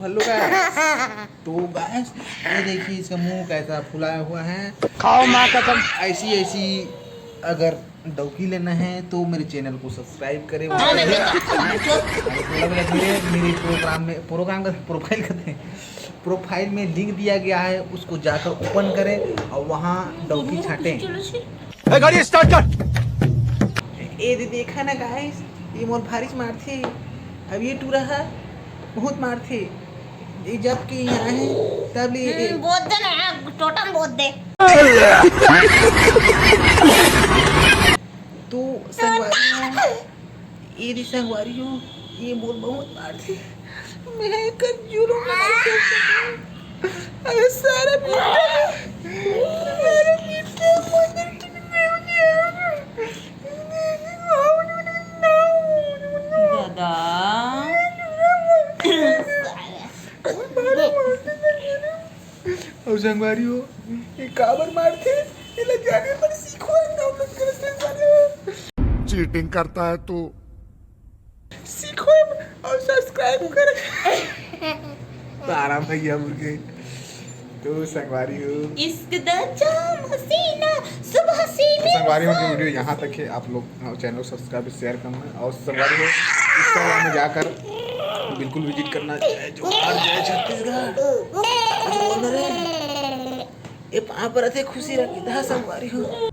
Hello guys. तो guys ये देखिए इसका मुंह कैसा फुलाया हुआ है। खाओ माँ कसम। ऐसी अगर डौकी लेना है तो मेरे चैनल को सब्सक्राइब करें। मेरे प्रोग्राम का प्रोफाइल में लिंक दिया गया है, उसको जाकर ओपन करें और वहाँ डौकी छाटें। गाड़ी स्टार्ट कर। ये देखा ना गाइस, ये मोर भारिश मारथे। अब ये टूरा है बहुत मारथे। जब के यहाँ है तब बोल दे ना, टोटम बोल दे। तो संगवारी ये संगवारी हो, ये बोल बहुत मारथे। मैं कर जुलूम नहीं कर सकता। अरे सारा मीठा मंदिर और संगवारी हो ये काबर मारते। ये लग जाने पर सीखो नाम लग कर सारे चीटिंग करता है तू। सीखो और सब्सक्राइब कर। तो आराम भैया मुर्गे। तो संगवारी हो इश्क दा जाम हसीना सुबह हसीने। संगवारी हो की वीडियो यहाँ तक है। आप लोग चैनल सब्सक्राइब शेयर करना और संगवारी हो इंस्टाग्राम में जाकर बिल्कुल विजिट करना। जय छत्तीसगढ़ ये वहाँ पर थे खुशी रखी था संगवारी हो।